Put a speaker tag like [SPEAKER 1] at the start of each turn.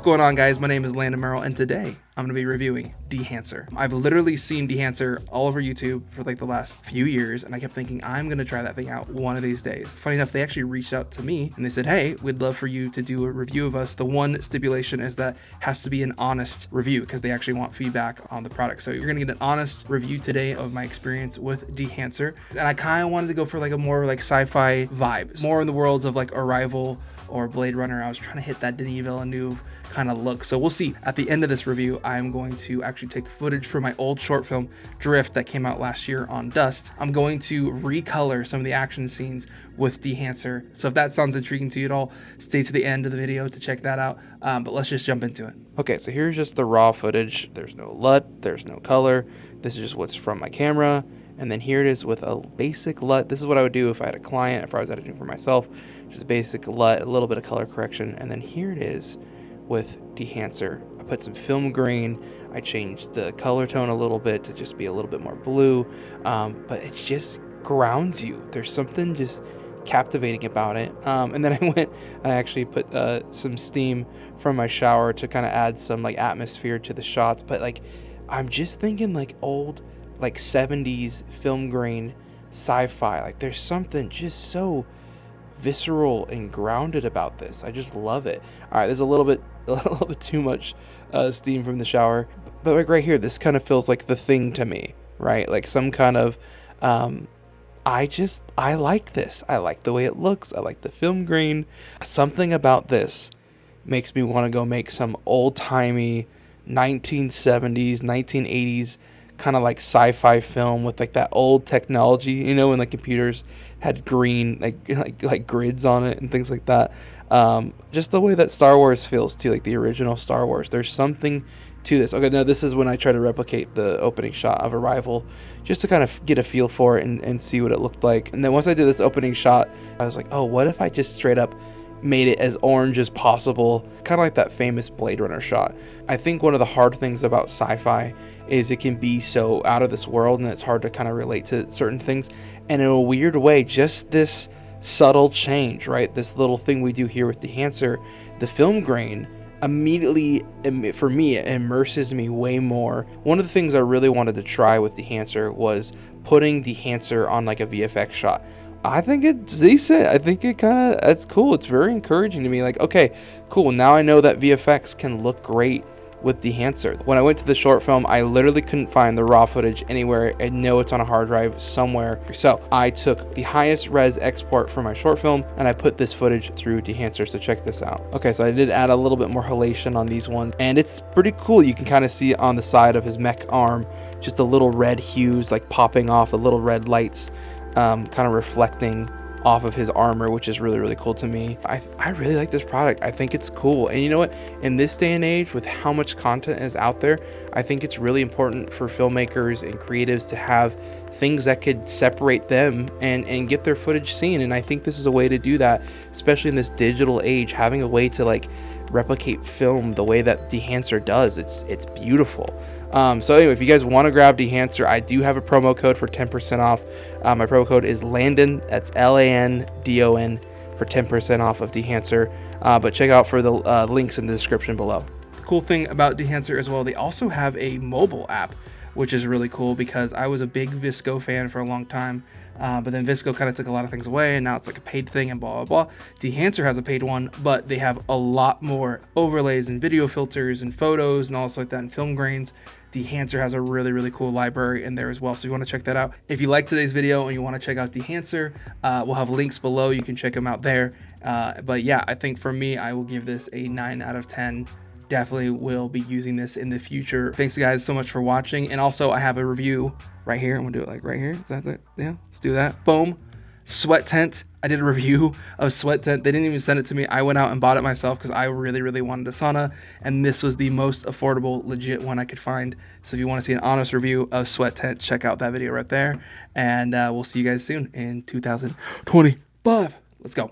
[SPEAKER 1] going on, guys? My name is Landon Merrill, and today I'm going to be reviewing Dehancer. I've literally seen Dehancer all over YouTube for like the last few years, and I kept thinking I'm going to try that thing out one of these days. Funny enough, they actually reached out to me and they said, hey, we'd love for you to do a review of us. The one stipulation is that has to be an honest review because they actually want feedback on the product. So you're going to get an honest review today of my experience with Dehancer. And I kind of wanted to go for like a more like sci-fi vibe, more in the worlds of like Arrival or Blade Runner. I was trying to hit that Denis Villeneuve kind of look. So we'll see. At the end of this review, I'm going to actually take footage from my old short film Drift that came out last year on Dust. I'm going to recolor some of the action scenes with Dehancer. So if that sounds intriguing to you at all, stay to the end of the video to check that out. But let's just jump into it. Okay, so here's just the raw footage. There's no LUT, there's no color. This is just what's from my camera. And then here it is with a basic LUT. This is what I would do if I had a client, if I was editing for myself. Just a basic LUT, a little bit of color correction. And then here it is with Dehancer. I put some film grain. I changed the color tone a little bit to just be a little bit more blue. But it just grounds you. There's something just captivating about it. And then I actually put some steam from my shower to kind of add some like atmosphere to the shots. But like, I'm just thinking like old, like 70s film grain sci-fi. Like there's something just so visceral and grounded about this. I just love it. All right, there's a little bit too much steam from the shower, but like right here, this kind of feels like The Thing to me, right? Like some kind of I like this. I like the way it looks. I like the film grain. Something about this makes me want to go make some old-timey 1970s, 1980s kind of like sci-fi film with like that old technology, you know, when like computers had green like grids on it and things like that. Just the way that Star Wars feels too, like the original Star Wars. There's something to this. Okay, now this is when I try to replicate the opening shot of Arrival just to kind of get a feel for it and see what it looked like. And then once I did this opening shot, I was like, oh, what if I just straight up made it as orange as possible, kind of like that famous Blade Runner shot. I think one of the hard things about sci-fi is it can be so out of this world and it's hard to kind of relate to certain things. And in a weird way, just this subtle change, right? This little thing we do here with Dehancer, the film grain, immediately, for me, it immerses me way more. One of the things I really wanted to try with Dehancer was putting Dehancer on like a VFX shot. I think it's decent. I think it's cool. It's very encouraging to me. Like, okay, cool. Now I know that VFX can look great with Dehancer. When I went to the short film, I literally couldn't find the raw footage anywhere. I know it's on a hard drive somewhere. So I took the highest res export for my short film and I put this footage through Dehancer. So check this out. Okay, so I did add a little bit more halation on these ones and it's pretty cool. You can kind of see on the side of his mech arm, just the little red hues like popping off, the little red lights kind of reflecting off of his armor, which is really, really cool to me. I really like this product. I think it's cool. And you know what? In this day and age, with how much content is out there, I think it's really important for filmmakers and creatives to have things that could separate them and get their footage seen. And I think this is a way to do that, especially in this digital age, having a way to like replicate film the way that Dehancer does. It's beautiful. So anyway, if you guys want to grab Dehancer, I do have a promo code for 10% off. My promo code is Landon. That's LANDON for 10% off of Dehancer. But check out for the links in the description below. The cool thing about Dehancer as well, they also have a mobile app, which is really cool because I was a big Visco fan for a long time. But then Visco kind of took a lot of things away and now it's like a paid thing and blah, blah, blah. Dehancer has a paid one, but they have a lot more overlays and video filters and photos and all stuff like that and film grains. Dehancer has a really, really cool library in there as well. So you want to check that out. If you like today's video and you want to check out Dehancer, we'll have links below. You can check them out there. But yeah, I think for me, I will give this a 9 out of 10. Definitely will be using this in the future. Thanks guys so much for watching. And also I have a review right here. I'm gonna do it like right here. Is that it? Yeah, let's do that. Boom. Sweat Tent. I did a review of Sweat Tent. They didn't even send it to me. I went out and bought it myself because I really, really wanted a sauna. And this was the most affordable, legit one I could find. So if you want to see an honest review of Sweat Tent, check out that video right there. And we'll see you guys soon in 2025. Let's go.